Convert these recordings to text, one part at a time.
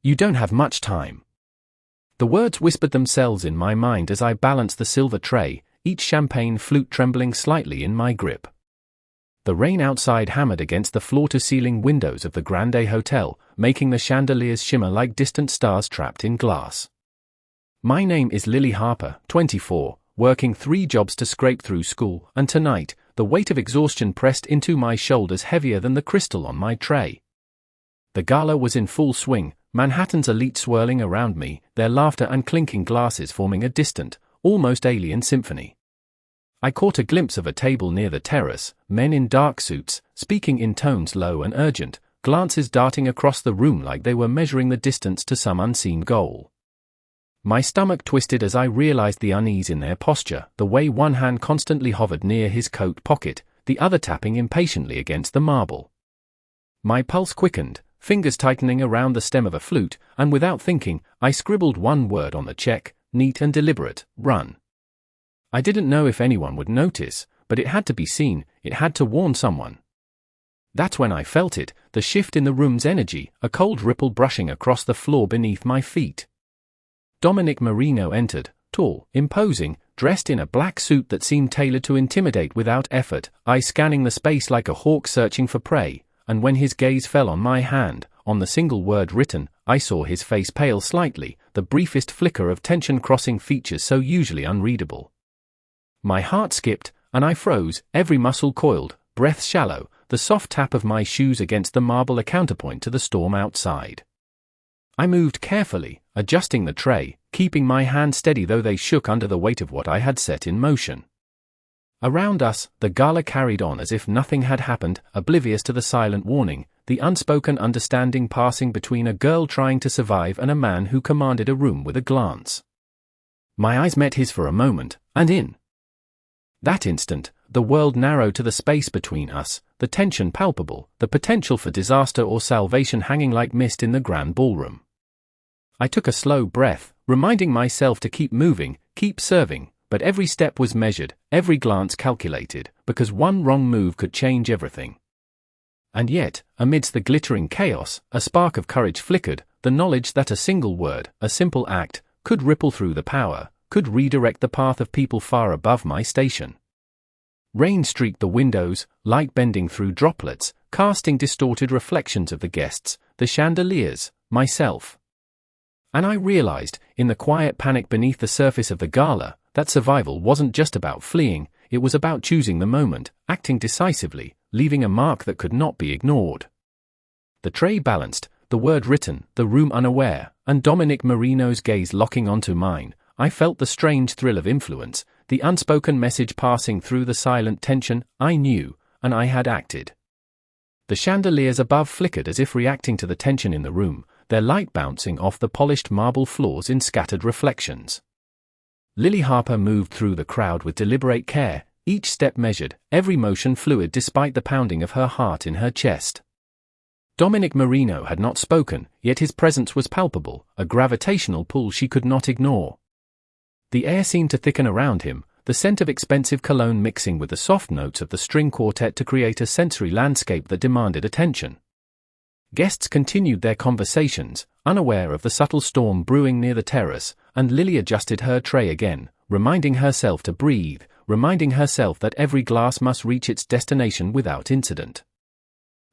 You don't have much time. The words whispered themselves in my mind as I balanced the silver tray, each champagne flute trembling slightly in my grip. The rain outside hammered against the floor-to-ceiling windows of the Grande Hotel, making the chandeliers shimmer like distant stars trapped in glass. My name is Lily Harper, 24, working 3 jobs to scrape through school, and tonight, the weight of exhaustion pressed into my shoulders heavier than the crystal on my tray. The gala was in full swing, Manhattan's elite swirling around me, their laughter and clinking glasses forming a distant, almost alien symphony. I caught a glimpse of a table near the terrace, men in dark suits, speaking in tones low and urgent, glances darting across the room like they were measuring the distance to some unseen goal. My stomach twisted as I realized the unease in their posture, the way one hand constantly hovered near his coat pocket, the other tapping impatiently against the marble. My pulse quickened, fingers tightening around the stem of a flute, and without thinking, I scribbled one word on the check, neat and deliberate: run. I didn't know if anyone would notice, but it had to be seen, it had to warn someone. That's when I felt it, the shift in the room's energy, a cold ripple brushing across the floor beneath my feet. Dominic Marino entered, tall, imposing, dressed in a black suit that seemed tailored to intimidate without effort, eyes scanning the space like a hawk searching for prey, and when his gaze fell on my hand, on the single word written, I saw his face pale slightly, the briefest flicker of tension crossing features so usually unreadable. My heart skipped, and I froze, every muscle coiled, breath shallow, the soft tap of my shoes against the marble a counterpoint to the storm outside. I moved carefully, adjusting the tray, keeping my hands steady though they shook under the weight of what I had set in motion. Around us, the gala carried on as if nothing had happened, oblivious to the silent warning, the unspoken understanding passing between a girl trying to survive and a man who commanded a room with a glance. My eyes met his for a moment, and in that instant, the world narrowed to the space between us, the tension palpable, the potential for disaster or salvation hanging like mist in the grand ballroom. I took a slow breath, reminding myself to keep moving, keep serving, but every step was measured, every glance calculated, because one wrong move could change everything. And yet, amidst the glittering chaos, a spark of courage flickered, the knowledge that a single word, a simple act, could ripple through the power, could redirect the path of people far above my station. Rain streaked the windows, light bending through droplets, casting distorted reflections of the guests, the chandeliers, myself. And I realized, in the quiet panic beneath the surface of the gala, that survival wasn't just about fleeing, it was about choosing the moment, acting decisively, leaving a mark that could not be ignored. The tray balanced, the word written, the room unaware, and Dominic Marino's gaze locking onto mine. I felt the strange thrill of influence, the unspoken message passing through the silent tension. I knew, and I had acted. The chandeliers above flickered as if reacting to the tension in the room, their light bouncing off the polished marble floors in scattered reflections. Lily Harper moved through the crowd with deliberate care, each step measured, every motion fluid despite the pounding of her heart in her chest. Dominic Marino had not spoken, yet his presence was palpable, a gravitational pull she could not ignore. The air seemed to thicken around him, the scent of expensive cologne mixing with the soft notes of the string quartet to create a sensory landscape that demanded attention. Guests continued their conversations, unaware of the subtle storm brewing near the terrace, and Lily adjusted her tray again, reminding herself to breathe, reminding herself that every glass must reach its destination without incident.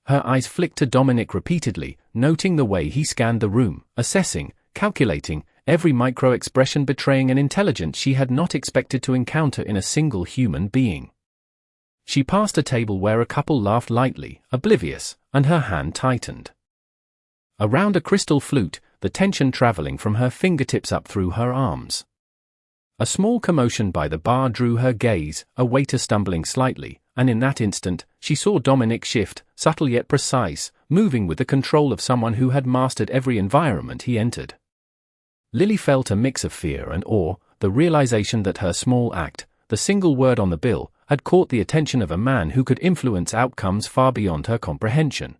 Her eyes flicked to Dominic repeatedly, noting the way he scanned the room, assessing, calculating, every micro-expression betraying an intelligence she had not expected to encounter in a single human being. She passed a table where a couple laughed lightly, oblivious, and her hand tightened. Around a crystal flute, the tension traveling from her fingertips up through her arms. A small commotion by the bar drew her gaze, a waiter stumbling slightly, and in that instant, she saw Dominic shift, subtle yet precise, moving with the control of someone who had mastered every environment he entered. Lily felt a mix of fear and awe, the realization that her small act, the single word on the bill, had caught the attention of a man who could influence outcomes far beyond her comprehension.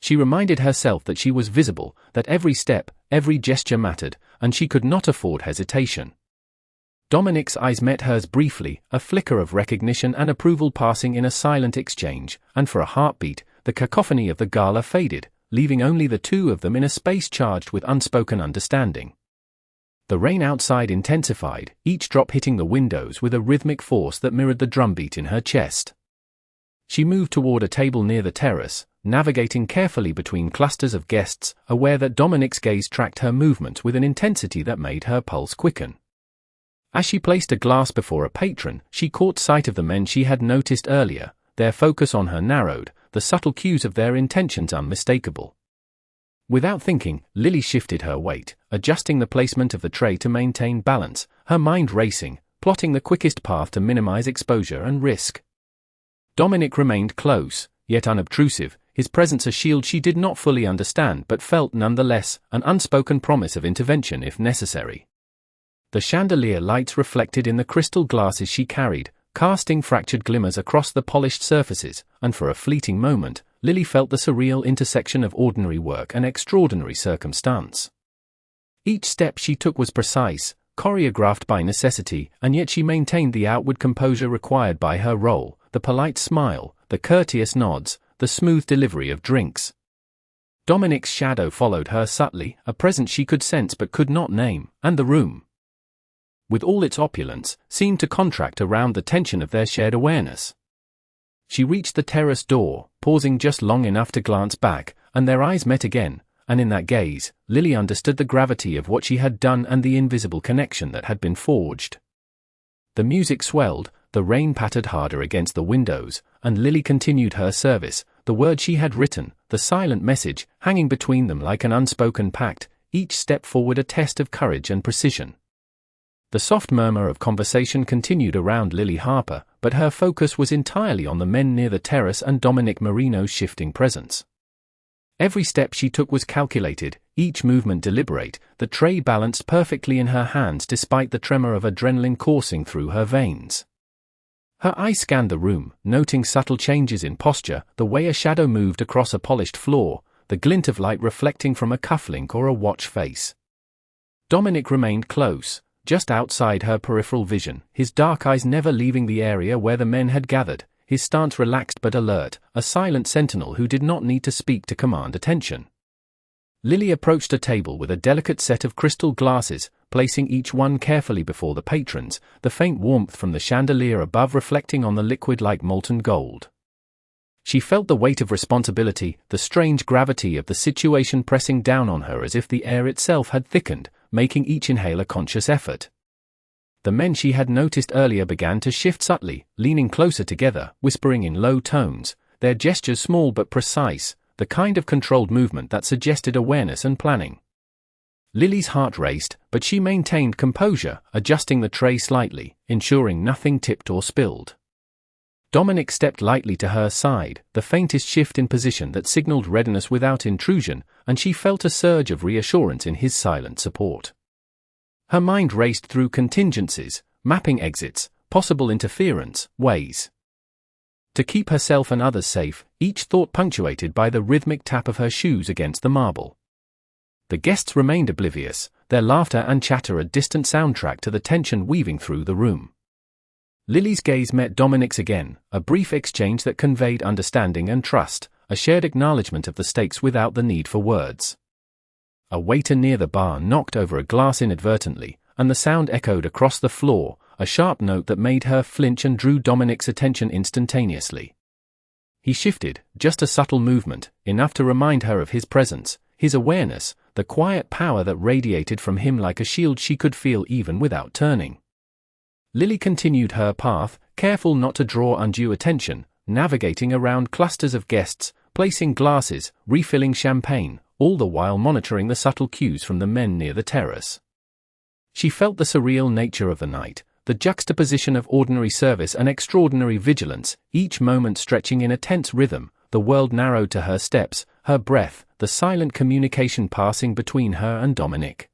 She reminded herself that she was visible, that every step, every gesture mattered, and she could not afford hesitation. Dominic's eyes met hers briefly, a flicker of recognition and approval passing in a silent exchange, and for a heartbeat, the cacophony of the gala faded, leaving only the two of them in a space charged with unspoken understanding. The rain outside intensified, each drop hitting the windows with a rhythmic force that mirrored the drumbeat in her chest. She moved toward a table near the terrace, navigating carefully between clusters of guests, aware that Dominic's gaze tracked her movements with an intensity that made her pulse quicken. As she placed a glass before a patron, she caught sight of the men she had noticed earlier, their focus on her narrowed, the subtle cues of their intentions unmistakable. Without thinking, Lily shifted her weight, adjusting the placement of the tray to maintain balance, her mind racing, plotting the quickest path to minimize exposure and risk. Dominic remained close, yet unobtrusive, his presence a shield she did not fully understand but felt nonetheless, an unspoken promise of intervention if necessary. The chandelier lights reflected in the crystal glasses she carried, casting fractured glimmers across the polished surfaces, and for a fleeting moment, Lily felt the surreal intersection of ordinary work and extraordinary circumstance. Each step she took was precise, choreographed by necessity, and yet she maintained the outward composure required by her role, the polite smile, the courteous nods, the smooth delivery of drinks. Dominic's shadow followed her subtly, a presence she could sense but could not name, and the room, with all its opulence, seemed to contract around the tension of their shared awareness. She reached the terrace door, pausing just long enough to glance back, and their eyes met again, and in that gaze, Lily understood the gravity of what she had done and the invisible connection that had been forged. The music swelled, the rain pattered harder against the windows, and Lily continued her service, the words she had written, the silent message, hanging between them like an unspoken pact, each step forward a test of courage and precision. The soft murmur of conversation continued around Lily Harper, but her focus was entirely on the men near the terrace and Dominic Marino's shifting presence. Every step she took was calculated, each movement deliberate, the tray balanced perfectly in her hands despite the tremor of adrenaline coursing through her veins. Her eyes scanned the room, noting subtle changes in posture, the way a shadow moved across a polished floor, the glint of light reflecting from a cufflink or a watch face. Dominic remained close, just outside her peripheral vision, his dark eyes never leaving the area where the men had gathered, his stance relaxed but alert, a silent sentinel who did not need to speak to command attention. Lily approached a table with a delicate set of crystal glasses, placing each one carefully before the patrons, the faint warmth from the chandelier above reflecting on the liquid like molten gold. She felt the weight of responsibility, the strange gravity of the situation pressing down on her as if the air itself had thickened, making each inhale a conscious effort. The men she had noticed earlier began to shift subtly, leaning closer together, whispering in low tones, their gestures small but precise, the kind of controlled movement that suggested awareness and planning. Lily's heart raced, but she maintained composure, adjusting the tray slightly, ensuring nothing tipped or spilled. Dominic stepped lightly to her side, the faintest shift in position that signaled readiness without intrusion, and she felt a surge of reassurance in his silent support. Her mind raced through contingencies, mapping exits, possible interference, ways to keep herself and others safe, each thought punctuated by the rhythmic tap of her shoes against the marble. The guests remained oblivious, their laughter and chatter a distant soundtrack to the tension weaving through the room. Lily's gaze met Dominic's again, a brief exchange that conveyed understanding and trust, a shared acknowledgement of the stakes without the need for words. A waiter near the bar knocked over a glass inadvertently, and the sound echoed across the floor, a sharp note that made her flinch and drew Dominic's attention instantaneously. He shifted, just a subtle movement, enough to remind her of his presence, his awareness, the quiet power that radiated from him like a shield she could feel even without turning. Lily continued her path, careful not to draw undue attention, navigating around clusters of guests, placing glasses, refilling champagne, all the while monitoring the subtle cues from the men near the terrace. She felt the surreal nature of the night, the juxtaposition of ordinary service and extraordinary vigilance, each moment stretching in a tense rhythm, the world narrowed to her steps, her breath, the silent communication passing between her and Dominic.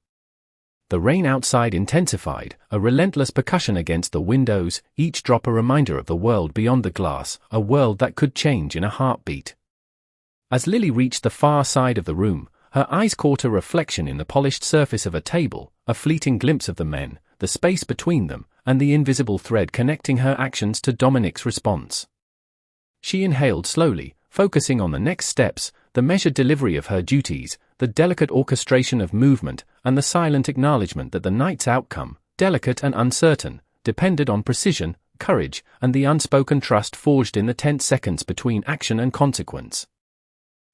The rain outside intensified, a relentless percussion against the windows, each drop a reminder of the world beyond the glass, a world that could change in a heartbeat. As Lily reached the far side of the room, her eyes caught a reflection in the polished surface of a table, a fleeting glimpse of the men, the space between them, and the invisible thread connecting her actions to Dominic's response. She inhaled slowly, focusing on the next steps, the measured delivery of her duties, the delicate orchestration of movement, and the silent acknowledgement that the night's outcome, delicate and uncertain, depended on precision, courage, and the unspoken trust forged in the tense seconds between action and consequence.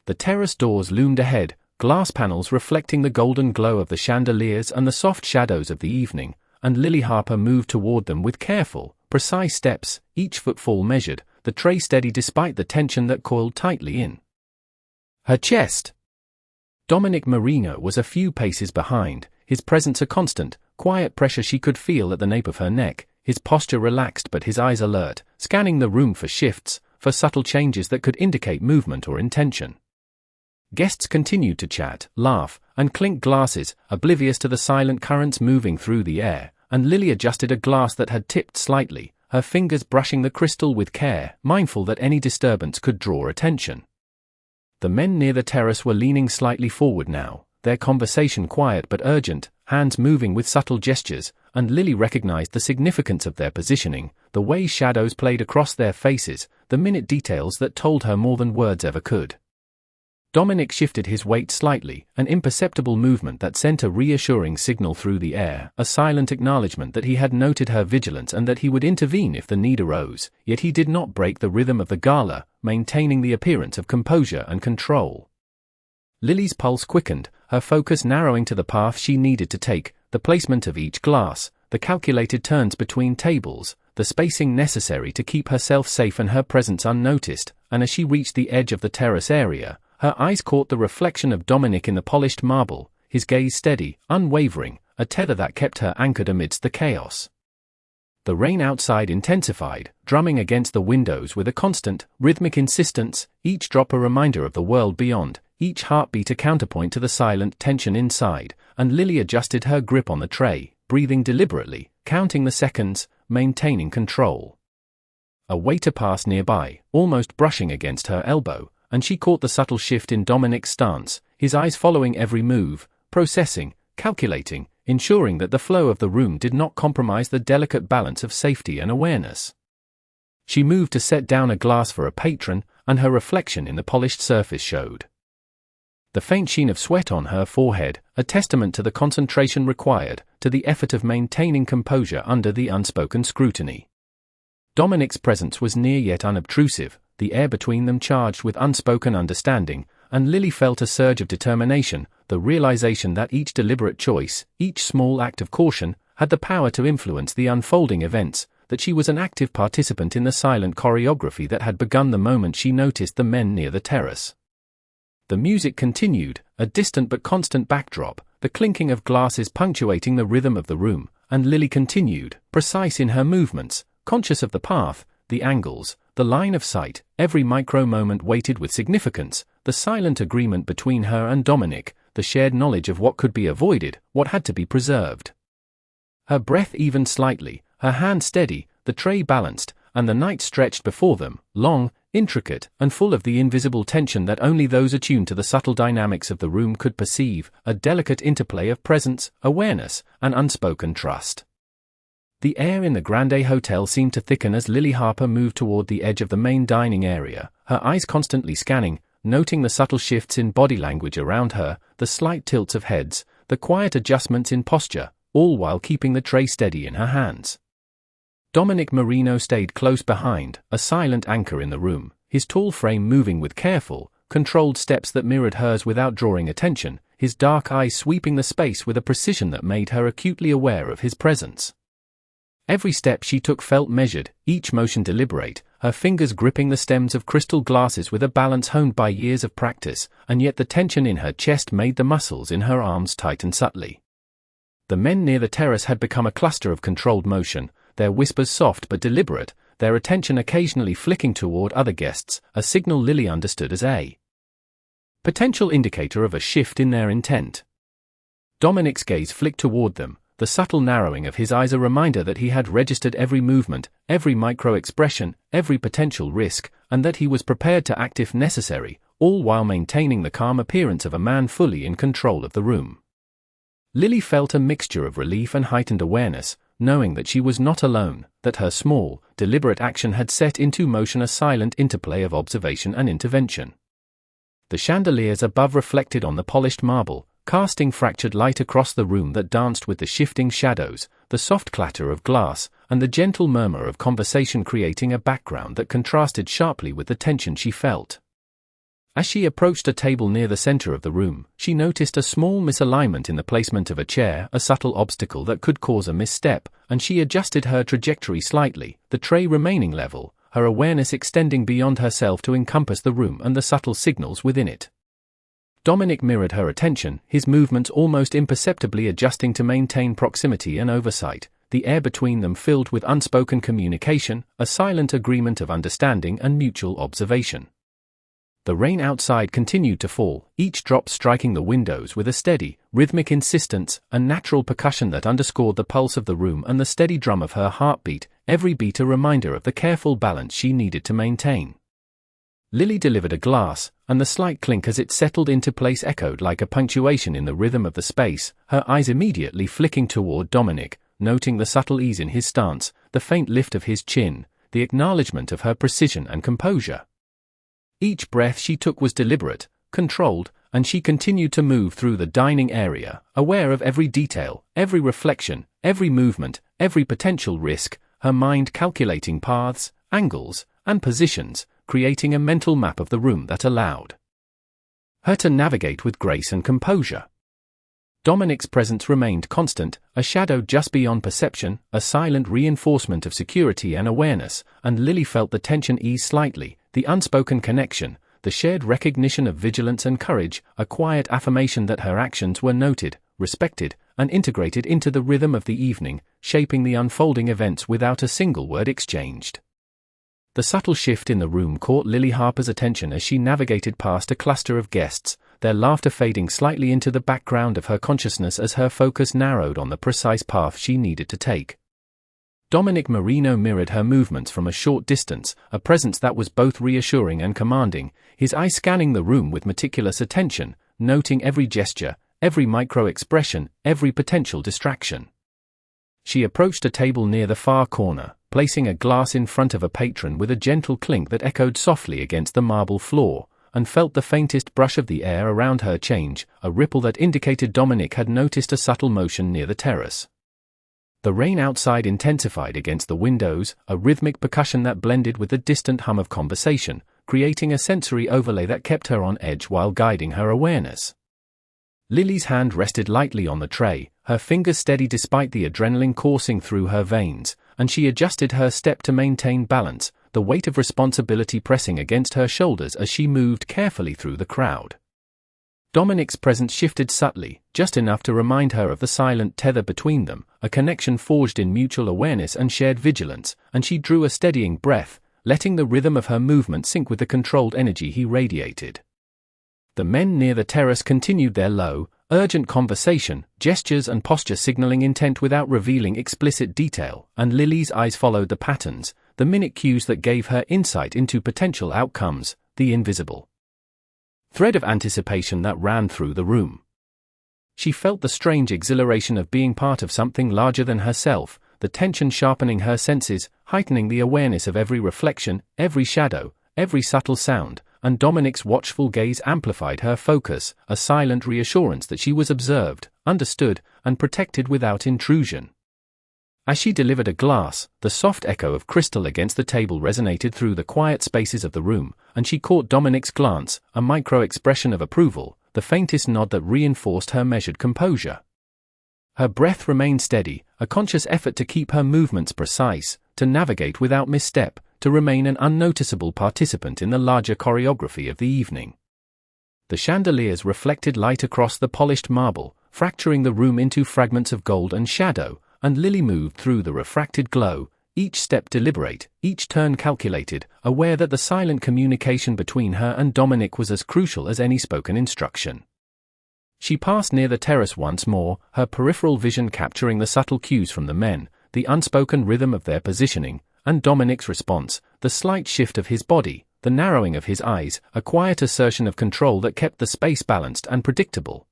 The terrace doors loomed ahead, glass panels reflecting the golden glow of the chandeliers and the soft shadows of the evening, and Lily Harper moved toward them with careful, precise steps, each footfall measured, the tray steady despite the tension that coiled tightly in her chest. Dominic Marino was a few paces behind, his presence a constant, quiet pressure she could feel at the nape of her neck, his posture relaxed but his eyes alert, scanning the room for shifts, for subtle changes that could indicate movement or intention. Guests continued to chat, laugh, and clink glasses, oblivious to the silent currents moving through the air, and Lily adjusted a glass that had tipped slightly, her fingers brushing the crystal with care, mindful that any disturbance could draw attention. The men near the terrace were leaning slightly forward now, their conversation quiet but urgent, hands moving with subtle gestures, and Lily recognized the significance of their positioning, the way shadows played across their faces, the minute details that told her more than words ever could. Dominic shifted his weight slightly, an imperceptible movement that sent a reassuring signal through the air, a silent acknowledgement that he had noted her vigilance and that he would intervene if the need arose, yet he did not break the rhythm of the gala, maintaining the appearance of composure and control. Lily's pulse quickened, her focus narrowing to the path she needed to take, the placement of each glass, the calculated turns between tables, the spacing necessary to keep herself safe and her presence unnoticed, and as she reached the edge of the terrace area, her eyes caught the reflection of Dominic in the polished marble, his gaze steady, unwavering, a tether that kept her anchored amidst the chaos. The rain outside intensified, drumming against the windows with a constant, rhythmic insistence, each drop a reminder of the world beyond, each heartbeat a counterpoint to the silent tension inside, and Lily adjusted her grip on the tray, breathing deliberately, counting the seconds, maintaining control. A waiter passed nearby, almost brushing against her elbow, and she caught the subtle shift in Dominic's stance, his eyes following every move, processing, calculating, ensuring that the flow of the room did not compromise the delicate balance of safety and awareness. She moved to set down a glass for a patron, and her reflection in the polished surface showed the faint sheen of sweat on her forehead, a testament to the concentration required, to the effort of maintaining composure under the unspoken scrutiny. Dominic's presence was near yet unobtrusive, the air between them charged with unspoken understanding, and Lily felt a surge of determination, the realization that each deliberate choice, each small act of caution, had the power to influence the unfolding events, that she was an active participant in the silent choreography that had begun the moment she noticed the men near the terrace. The music continued, a distant but constant backdrop, the clinking of glasses punctuating the rhythm of the room, and Lily continued, precise in her movements, conscious of the path, the angles, the line of sight, every micro-moment weighted with significance, the silent agreement between her and Dominic, the shared knowledge of what could be avoided, what had to be preserved. Her breath evened slightly, her hand steady, the tray balanced, and the night stretched before them, long, intricate, and full of the invisible tension that only those attuned to the subtle dynamics of the room could perceive, a delicate interplay of presence, awareness, and unspoken trust. The air in the Grande Hotel seemed to thicken as Lily Harper moved toward the edge of the main dining area, her eyes constantly scanning, noting the subtle shifts in body language around her, the slight tilts of heads, the quiet adjustments in posture, all while keeping the tray steady in her hands. Dominic Marino stayed close behind, a silent anchor in the room, his tall frame moving with careful, controlled steps that mirrored hers without drawing attention, his dark eyes sweeping the space with a precision that made her acutely aware of his presence. Every step she took felt measured, each motion deliberate, her fingers gripping the stems of crystal glasses with a balance honed by years of practice, and yet the tension in her chest made the muscles in her arms tighten subtly. The men near the terrace had become a cluster of controlled motion, their whispers soft but deliberate, their attention occasionally flicking toward other guests, a signal Lily understood as a potential indicator of a shift in their intent. Dominic's gaze flicked toward them, the subtle narrowing of his eyes a reminder that he had registered every movement, every micro-expression, every potential risk, and that he was prepared to act if necessary, all while maintaining the calm appearance of a man fully in control of the room. Lily felt a mixture of relief and heightened awareness, knowing that she was not alone, that her small, deliberate action had set into motion a silent interplay of observation and intervention. The chandeliers above reflected on the polished marble, casting fractured light across the room that danced with the shifting shadows, the soft clatter of glass, and the gentle murmur of conversation creating a background that contrasted sharply with the tension she felt. As she approached a table near the center of the room, she noticed a small misalignment in the placement of a chair, a subtle obstacle that could cause a misstep, and she adjusted her trajectory slightly, the tray remaining level, her awareness extending beyond herself to encompass the room and the subtle signals within it. Dominic mirrored her attention, his movements almost imperceptibly adjusting to maintain proximity and oversight, the air between them filled with unspoken communication, a silent agreement of understanding and mutual observation. The rain outside continued to fall, each drop striking the windows with a steady, rhythmic insistence, a natural percussion that underscored the pulse of the room and the steady drum of her heartbeat, every beat a reminder of the careful balance she needed to maintain. Lily delivered a glass, and the slight clink as it settled into place echoed like a punctuation in the rhythm of the space, her eyes immediately flicking toward Dominic, noting the subtle ease in his stance, the faint lift of his chin, the acknowledgement of her precision and composure. Each breath she took was deliberate, controlled, and she continued to move through the dining area, aware of every detail, every reflection, every movement, every potential risk, her mind calculating paths, angles, and positions, creating a mental map of the room that allowed her to navigate with grace and composure. Dominic's presence remained constant, a shadow just beyond perception, a silent reinforcement of security and awareness, and Lily felt the tension ease slightly, the unspoken connection, the shared recognition of vigilance and courage, a quiet affirmation that her actions were noted, respected, and integrated into the rhythm of the evening, shaping the unfolding events without a single word exchanged. The subtle shift in the room caught Lily Harper's attention as she navigated past a cluster of guests, their laughter fading slightly into the background of her consciousness as her focus narrowed on the precise path she needed to take. Dominic Marino mirrored her movements from a short distance, a presence that was both reassuring and commanding, his eyes scanning the room with meticulous attention, noting every gesture, every micro-expression, every potential distraction. She approached a table near the far corner, placing a glass in front of a patron with a gentle clink that echoed softly against the marble floor, and felt the faintest brush of the air around her change, a ripple that indicated Dominic had noticed a subtle motion near the terrace. The rain outside intensified against the windows, a rhythmic percussion that blended with the distant hum of conversation, creating a sensory overlay that kept her on edge while guiding her awareness. Lily's hand rested lightly on the tray, her fingers steady despite the adrenaline coursing through her veins, and she adjusted her step to maintain balance, the weight of responsibility pressing against her shoulders as she moved carefully through the crowd. Dominic's presence shifted subtly, just enough to remind her of the silent tether between them, a connection forged in mutual awareness and shared vigilance, and she drew a steadying breath, letting the rhythm of her movement sync with the controlled energy he radiated. The men near the terrace continued their low, urgent conversation, gestures and posture signaling intent without revealing explicit detail, and Lily's eyes followed the patterns, the minute cues that gave her insight into potential outcomes, the invisible thread of anticipation that ran through the room. She felt the strange exhilaration of being part of something larger than herself, the tension sharpening her senses, heightening the awareness of every reflection, every shadow, every subtle sound, and Dominic's watchful gaze amplified her focus, a silent reassurance that she was observed, understood, and protected without intrusion. As she delivered a glass, the soft echo of crystal against the table resonated through the quiet spaces of the room, and she caught Dominic's glance, a micro-expression of approval, the faintest nod that reinforced her measured composure. Her breath remained steady, a conscious effort to keep her movements precise, to navigate without misstep, to remain an unnoticeable participant in the larger choreography of the evening. The chandeliers reflected light across the polished marble, fracturing the room into fragments of gold and shadow, and Lily moved through the refracted glow, each step deliberate, each turn calculated, aware that the silent communication between her and Dominic was as crucial as any spoken instruction. She passed near the terrace once more, her peripheral vision capturing the subtle cues from the men, the unspoken rhythm of their positioning, and Dominic's response, the slight shift of his body, the narrowing of his eyes, a quiet assertion of control that kept the space balanced and predictable.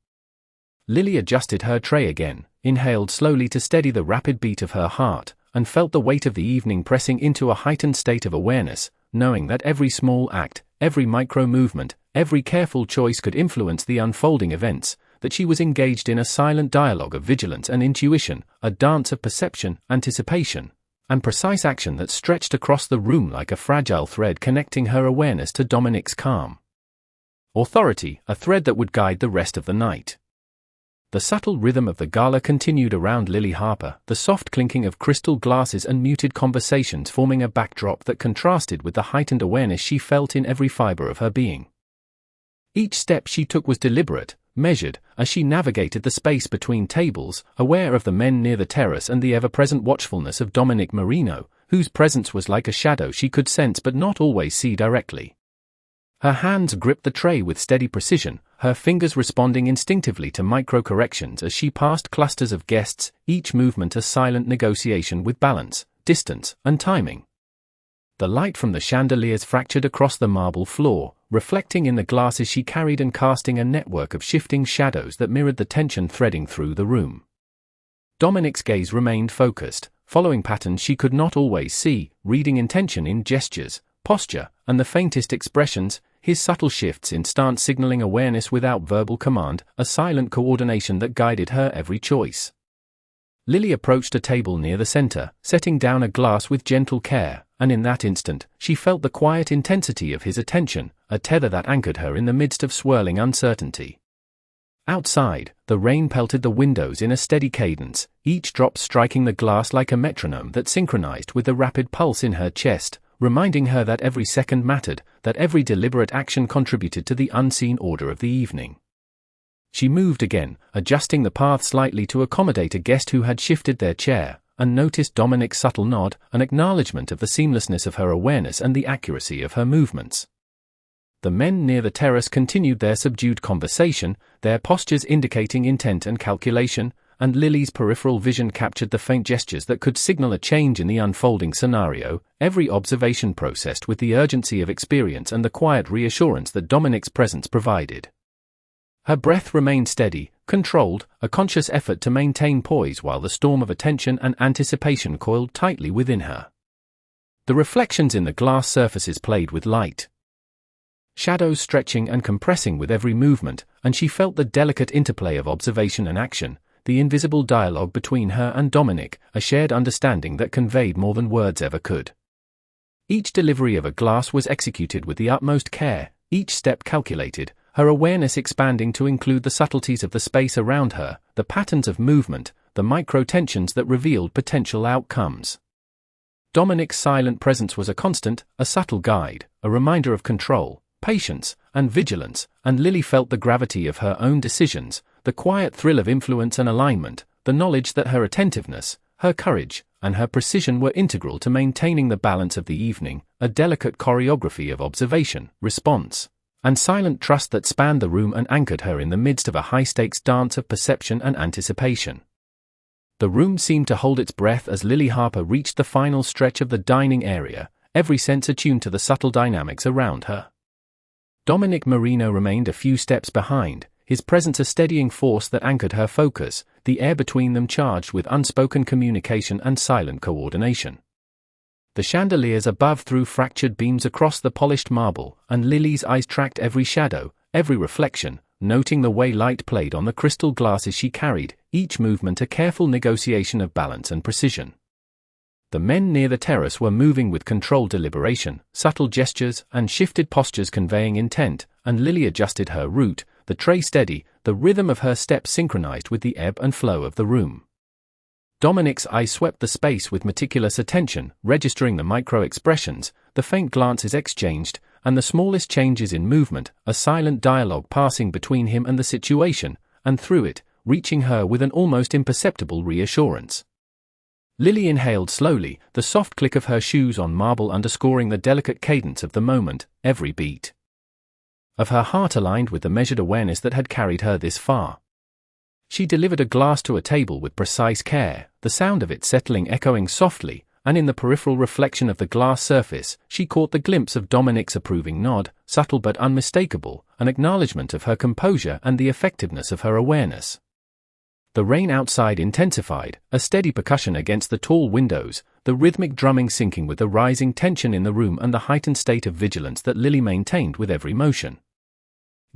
Lily adjusted her tray again, inhaled slowly to steady the rapid beat of her heart, and felt the weight of the evening pressing into a heightened state of awareness, knowing that every small act, every micro-movement, every careful choice could influence the unfolding events, that she was engaged in a silent dialogue of vigilance and intuition, a dance of perception, anticipation, and precise action that stretched across the room like a fragile thread connecting her awareness to Dominic's calm authority, a thread that would guide the rest of the night. The subtle rhythm of the gala continued around Lily Harper, the soft clinking of crystal glasses and muted conversations forming a backdrop that contrasted with the heightened awareness she felt in every fiber of her being. Each step she took was deliberate, measured, as she navigated the space between tables, aware of the men near the terrace and the ever-present watchfulness of Dominic Marino, whose presence was like a shadow she could sense but not always see directly. Her hands gripped the tray with steady precision, her fingers responding instinctively to micro-corrections as she passed clusters of guests, each movement a silent negotiation with balance, distance, and timing. The light from the chandeliers fractured across the marble floor, reflecting in the glasses she carried and casting a network of shifting shadows that mirrored the tension threading through the room. Dominic's gaze remained focused, following patterns she could not always see, reading intention in gestures, posture, and the faintest expressions, his subtle shifts in stance signaling awareness without verbal command, a silent coordination that guided her every choice. Lily approached a table near the center, setting down a glass with gentle care, and in that instant, she felt the quiet intensity of his attention, a tether that anchored her in the midst of swirling uncertainty. Outside, the rain pelted the windows in a steady cadence, each drop striking the glass like a metronome that synchronized with the rapid pulse in her chest, reminding her that every second mattered, that every deliberate action contributed to the unseen order of the evening. She moved again, adjusting the path slightly to accommodate a guest who had shifted their chair, and noticed Dominic's subtle nod, an acknowledgement of the seamlessness of her awareness and the accuracy of her movements. The men near the terrace continued their subdued conversation, their postures indicating intent and calculation, and Lily's peripheral vision captured the faint gestures that could signal a change in the unfolding scenario, every observation processed with the urgency of experience and the quiet reassurance that Dominic's presence provided. Her breath remained steady, controlled, a conscious effort to maintain poise while the storm of attention and anticipation coiled tightly within her. The reflections in the glass surfaces played with light, shadows stretching and compressing with every movement, and she felt the delicate interplay of observation and action, the invisible dialogue between her and Dominic, a shared understanding that conveyed more than words ever could. Each delivery of a glass was executed with the utmost care, each step calculated, her awareness expanding to include the subtleties of the space around her, the patterns of movement, the micro-tensions that revealed potential outcomes. Dominic's silent presence was a constant, a subtle guide, a reminder of control, patience, and vigilance, and Lily felt the gravity of her own decisions, the quiet thrill of influence and alignment, the knowledge that her attentiveness, her courage, and her precision were integral to maintaining the balance of the evening, a delicate choreography of observation, response, and silent trust that spanned the room and anchored her in the midst of a high-stakes dance of perception and anticipation. The room seemed to hold its breath as Lily Harper reached the final stretch of the dining area, every sense attuned to the subtle dynamics around her. Dominic Marino remained a few steps behind, his presence a steadying force that anchored her focus, the air between them charged with unspoken communication and silent coordination. The chandeliers above threw fractured beams across the polished marble, and Lily's eyes tracked every shadow, every reflection, noting the way light played on the crystal glasses she carried, each movement a careful negotiation of balance and precision. The men near the terrace were moving with controlled deliberation, subtle gestures and shifted postures conveying intent, and Lily adjusted her route, the tray steady, the rhythm of her steps synchronized with the ebb and flow of the room. Dominic's eyes swept the space with meticulous attention, registering the micro-expressions, the faint glances exchanged, and the smallest changes in movement, a silent dialogue passing between him and the situation, and through it, reaching her with an almost imperceptible reassurance. Lily inhaled slowly, the soft click of her shoes on marble underscoring the delicate cadence of the moment, every beat of her heart aligned with the measured awareness that had carried her this far. She delivered a glass to a table with precise care, the sound of it settling echoing softly, and in the peripheral reflection of the glass surface, she caught the glimpse of Dominic's approving nod, subtle but unmistakable, an acknowledgement of her composure and the effectiveness of her awareness. The rain outside intensified, a steady percussion against the tall windows, the rhythmic drumming syncing with the rising tension in the room and the heightened state of vigilance that Lily maintained with every motion.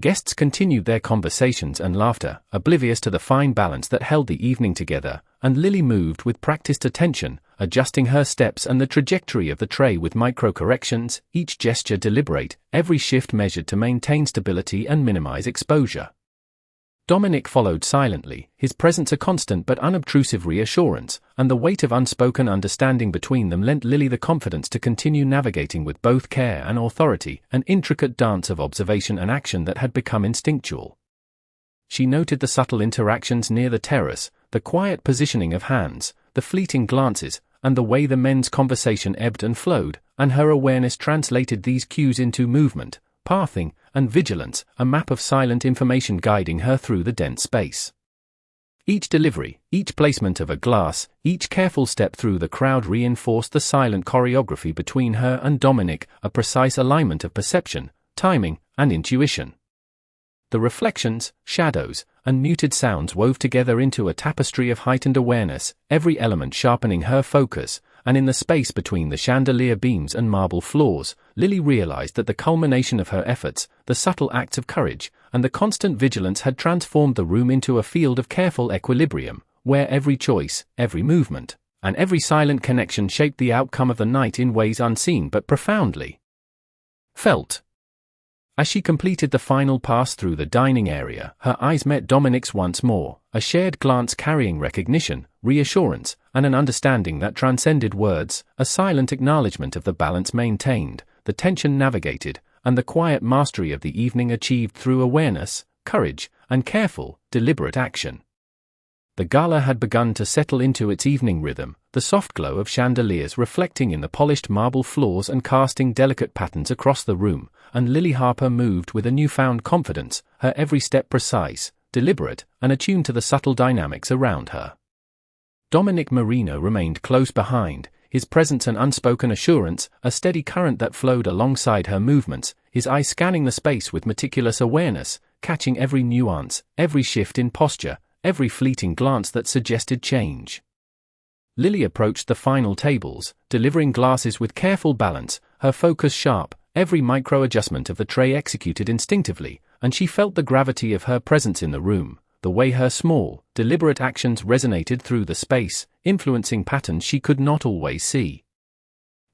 Guests continued their conversations and laughter, oblivious to the fine balance that held the evening together, and Lily moved with practiced attention, adjusting her steps and the trajectory of the tray with micro-corrections, each gesture deliberate, every shift measured to maintain stability and minimize exposure. Dominic followed silently, his presence a constant but unobtrusive reassurance, and the weight of unspoken understanding between them lent Lily the confidence to continue navigating with both care and authority, an intricate dance of observation and action that had become instinctual. She noted the subtle interactions near the terrace, the quiet positioning of hands, the fleeting glances, and the way the men's conversation ebbed and flowed, and her awareness translated these cues into movement, pathing, and vigilance, a map of silent information guiding her through the dense space. Each delivery, each placement of a glass, each careful step through the crowd reinforced the silent choreography between her and Dominic, a precise alignment of perception, timing, and intuition. The reflections, shadows, and muted sounds wove together into a tapestry of heightened awareness, every element sharpening her focus, and in the space between the chandelier beams and marble floors, Lily realized that the culmination of her efforts, the subtle acts of courage, and the constant vigilance had transformed the room into a field of careful equilibrium, where every choice, every movement, and every silent connection shaped the outcome of the night in ways unseen but profoundly felt. As she completed the final pass through the dining area, her eyes met Dominic's once more, a shared glance carrying recognition, reassurance, and an understanding that transcended words, a silent acknowledgement of the balance maintained, the tension navigated, and the quiet mastery of the evening achieved through awareness, courage, and careful, deliberate action. The gala had begun to settle into its evening rhythm, the soft glow of chandeliers reflecting in the polished marble floors and casting delicate patterns across the room, and Lily Harper moved with a newfound confidence, her every step precise, deliberate, and attuned to the subtle dynamics around her. Dominic Marino remained close behind, his presence an unspoken assurance, a steady current that flowed alongside her movements, his eyes scanning the space with meticulous awareness, catching every nuance, every shift in posture, every fleeting glance that suggested change. Lily approached the final tables, delivering glasses with careful balance, her focus sharp, every micro-adjustment of the tray executed instinctively, and she felt the gravity of her presence in the room, the way her small, deliberate actions resonated through the space, influencing patterns she could not always see.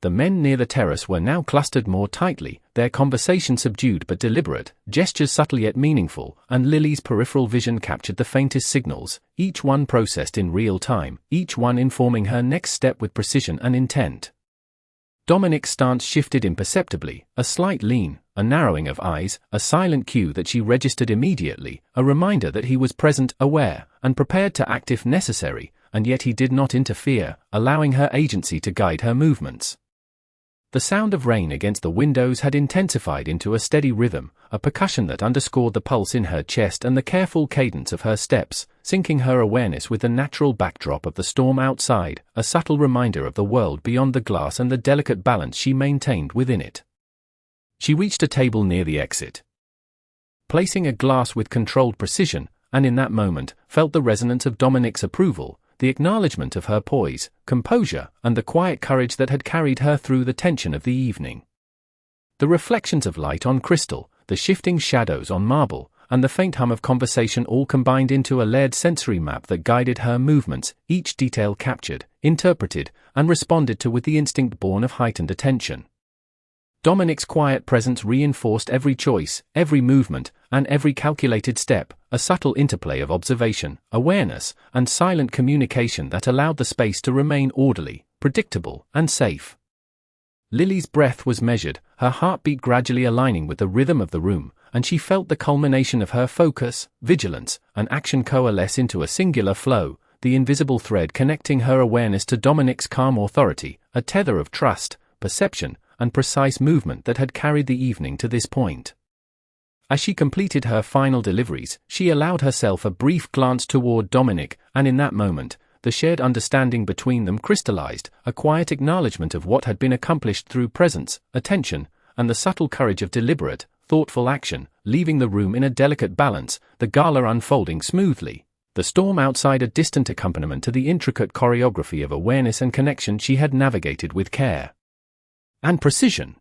The men near the terrace were now clustered more tightly, their conversation subdued but deliberate, gestures subtle yet meaningful, and Lily's peripheral vision captured the faintest signals, each one processed in real time, each one informing her next step with precision and intent. Dominic's stance shifted imperceptibly, a slight lean, a narrowing of eyes, a silent cue that she registered immediately, a reminder that he was present, aware, and prepared to act if necessary, and yet he did not interfere, allowing her agency to guide her movements. The sound of rain against the windows had intensified into a steady rhythm, a percussion that underscored the pulse in her chest and the careful cadence of her steps, syncing her awareness with the natural backdrop of the storm outside, a subtle reminder of the world beyond the glass and the delicate balance she maintained within it. She reached a table near the exit, placing a glass with controlled precision, and in that moment, felt the resonance of Dominic's approval, the acknowledgement of her poise, composure, and the quiet courage that had carried her through the tension of the evening. The reflections of light on crystal, the shifting shadows on marble, and the faint hum of conversation all combined into a layered sensory map that guided her movements, each detail captured, interpreted, and responded to with the instinct born of heightened attention. Dominic's quiet presence reinforced every choice, every movement, and every calculated step, a subtle interplay of observation, awareness, and silent communication that allowed the space to remain orderly, predictable, and safe. Lily's breath was measured, her heartbeat gradually aligning with the rhythm of the room, and she felt the culmination of her focus, vigilance, and action coalesce into a singular flow, the invisible thread connecting her awareness to Dominic's calm authority, a tether of trust, perception, and precise movement that had carried the evening to this point. As she completed her final deliveries, she allowed herself a brief glance toward Dominic, and in that moment, the shared understanding between them crystallized, a quiet acknowledgement of what had been accomplished through presence, attention, and the subtle courage of deliberate, thoughtful action, leaving the room in a delicate balance, the gala unfolding smoothly, the storm outside a distant accompaniment to the intricate choreography of awareness and connection she had navigated with care and precision.